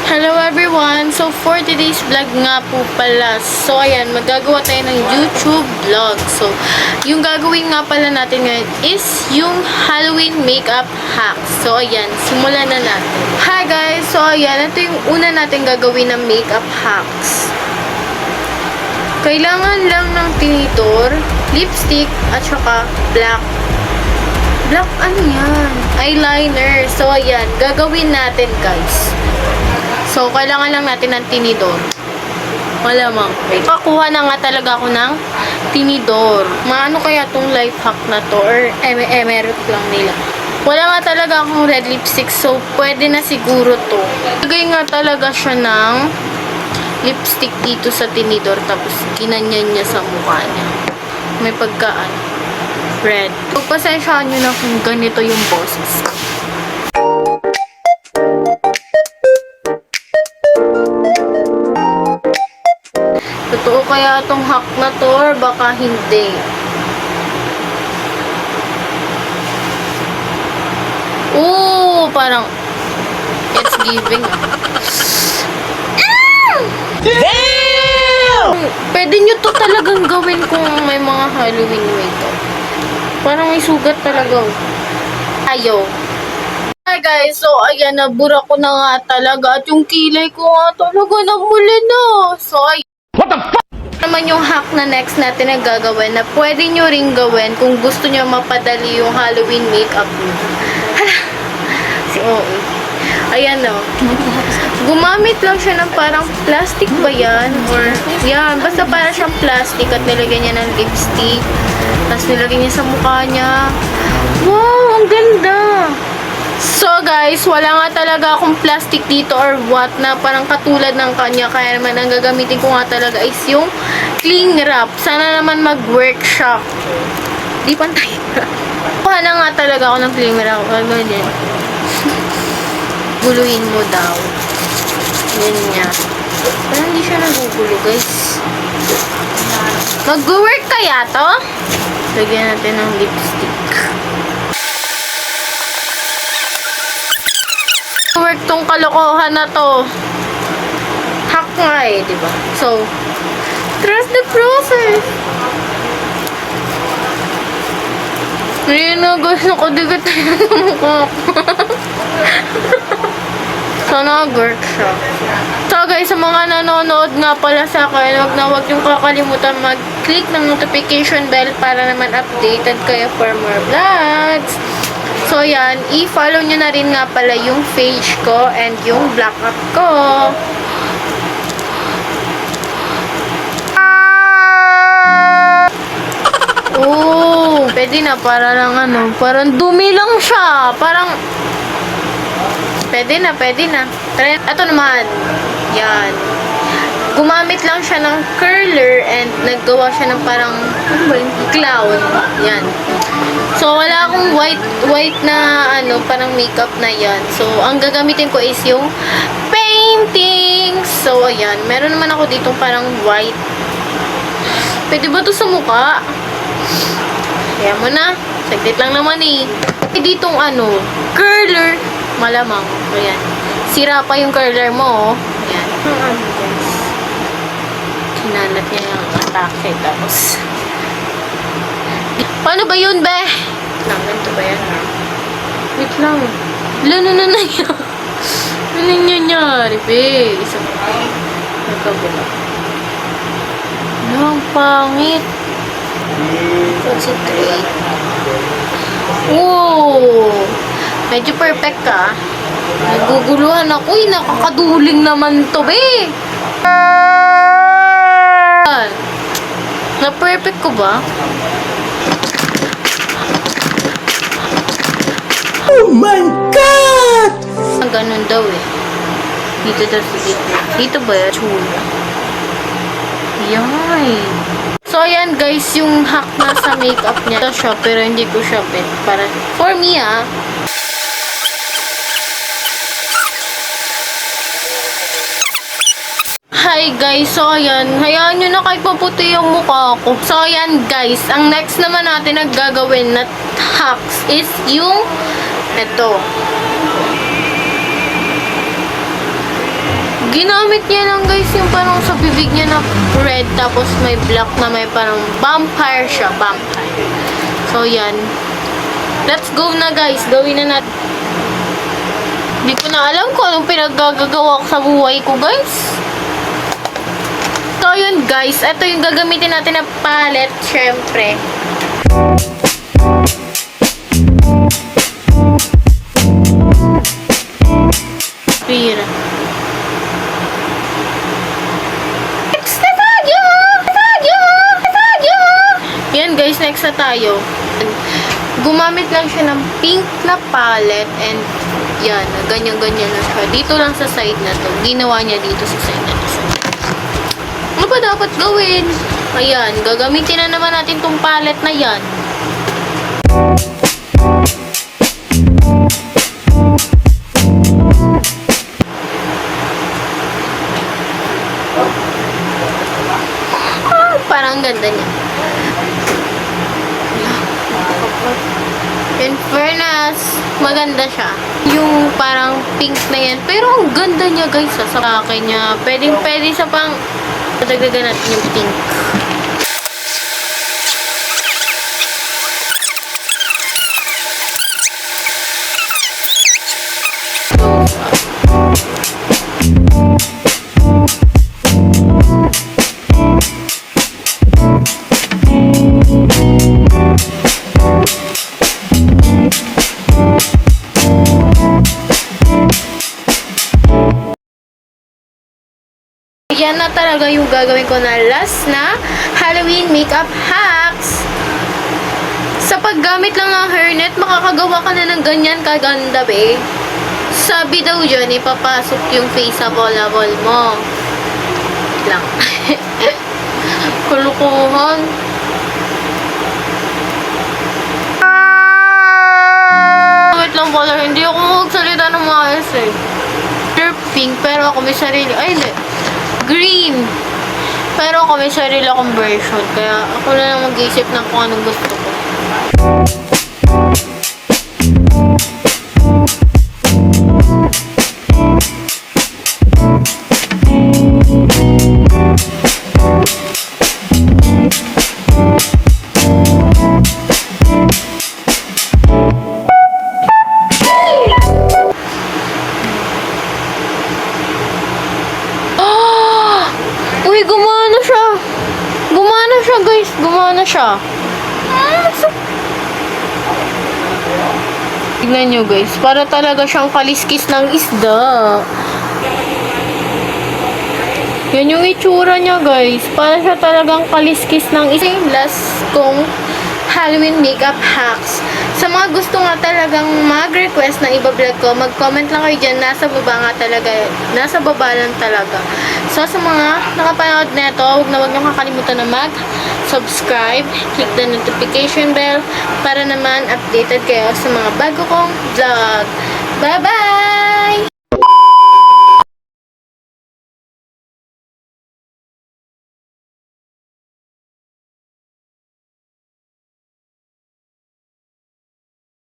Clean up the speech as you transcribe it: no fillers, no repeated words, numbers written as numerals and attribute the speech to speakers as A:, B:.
A: Hello everyone! So for today's vlog nga po pala, so ayan, magagawa tayo ng YouTube vlog. So, yung gagawin nga pala natin ngayon is yung Halloween makeup hacks. So ayan, simulan na natin. Hi guys! So ayan, ito yung una natin gagawin ng makeup hacks. Kailangan lang ng tinidor, lipstick, at saka black ano yan? Eyeliner. So ayan, gagawin natin guys. So, kailangan lang natin ng tinidor. Malamang. Pakuha na nga talaga ako ng tinidor. Maano kaya tong life hack na to? Or meron lang nila. Wala nga talaga akong red lipstick. So, pwede na siguro to. Lagay nga talaga siya ng lipstick dito sa tinidor. Tapos, ginanyan niya sa mukha niya. May pagkaan. Red. So, pasensyahan nyo na kung ganito yung boses. Totoo kaya tong hack na to or baka hindi? Oo, parang it's giving. Damn! Pwede nyo to talagang gawin kung may mga Halloween makeup. Parang may sugat talaga. Ayaw. Hi guys, so ayan, nabura ko na nga talaga at yung kilay ko nga talaga namula na. So ayan. What the fuck? Naman yung hack na next natin na gagawin na pwede nyo ring gawin kung gusto nyo mapadali yung Halloween makeup nyo. Hala! Si OA. Ayan o. Gumamit lang siya ng parang plastic ba yan? Or, yan. Basta parang siyang plastic at nilagyan niya ng lipstick. Tapos nilagyan niya sa mukha niya. Wow! Ang ganda! So guys, wala nga talaga akong plastic dito or what na parang katulad ng kanya. Kaya naman ang gagamitin ko nga talaga is yung cling wrap. Sana naman mag-work siya. Di pantay. Kuha na nga talaga ako ng cling wrap. Ganyan. Guluhin mo daw. Yan niya. Parang hindi siya nagugulo guys. Mag-work kaya to? Lagyan natin ng lipstick. Work tong kalokohan na to. Hack nga eh, diba? So, trust the process. Ayun na guys, nakadigat tayo sa mukha ko. Sana work siya. So guys, sa mga nanonood nga pala sa akin, wag yung kakalimutan mag-click ng notification bell para naman updated kayo for more vlogs. So, yan. I-follow nyo na rin nga pala yung page ko and yung black up ko. Oh, pwede na. Para lang ano. Parang dumi lang siya. Parang pwede na. Ito naman. Yan. Gumamit lang siya ng curler and naggawa siya ng parang ano ba yun? Clown. Yan. So, wala akong white na ano, parang makeup na yan. So, ang gagamitin ko is yung painting. So, ayan. Meron naman ako dito parang white. Pwede ba to sa mukha? Kaya mo na. Saglit lang naman eh. Ditong ano, curler. Malamang. Ayan. Sira pa yung curler mo, oh. Ayan. Kinalat niya yung atake. Tapos, paano ba yun, be? Ganito ba yan? Wait lang. Lalo na yan. Ano nangyayari, be? Isa pa. Nagkabula. Ang pangit. Concentrate. Oh! Medyo perfect ka. Naguguluhan ako. Uy, nakakaduling naman to, be. Na-perfect ko ba?
B: Oh my God!
A: Ganun daw eh. Dito daw sa gitna. Dito ba yan? Chula. Yay! So, ayan guys, yung hack na sa makeup niya. Ito siya, pero hindi ko siya bet. Para, for me Hi guys, so ayan, hayaan nyo na kahit maputi yung mukha ko. So ayan guys, ang next naman natin na gagawin na hacks is yung ito. Ginamit niya lang guys yung parang sa bibig niya na red tapos may black na may parang vampire siya. Vampire. So yan. Let's go na guys. Gawin na natin. Hindi ko na alam kung anong pinaggagawa ko sa buhay ko guys. So yun guys. Ito yung gagamitin natin na palette. Syempre. Pira. Yan guys, next na tayo. Gumamit lang siya ng pink na palette and yan, ganyan-ganyan na siya. Dito lang sa side na to. Ginawa niya dito sa side na to. Ano ba dapat gawin? Ayan, gagamitin na naman natin tong palette na yan. Parang ganda niya. In fairness, maganda siya. Yung parang pink na yan. Pero ang ganda niya guys sa akin niya. Pwede sa pang dagdagan natin yung pink. Yan na talaga yung gagawin ko na last na Halloween makeup hacks. Sa paggamit lang ng hairnet, makakagawa ka na ng ganyan kaganda, be. Sabi daw dyan, ipapasok yung faceable mo. Lang. Kulukuhan. Wait lang pala, hindi ako magsalita ng maayos eh. They're pink, pero ako may sarili. Ay, hindi. Green. Pero ako may sarili akong version. Kaya ako na lang mag-isip ng kung anong gusto ko. Uy, gumana siya. Gumana siya, guys. Gumana siya. Tignan nyo, guys. Para talaga siyang kaliskis ng isda. Yan yung itsura niya, guys. Para siya talagang kaliskis ng isda. Yung last kong Halloween makeup hacks. Sa mga gusto nga talagang mag-request na iba-vlog ko, mag-comment lang kayo dyan. Nasa baba nga talaga. Nasa baba lang talaga. So, sa mga nakapanood na ito, huwag niyo kakalimutan na mag-subscribe. Click the notification bell para naman updated kayo sa mga bago kong vlog. Bye-bye!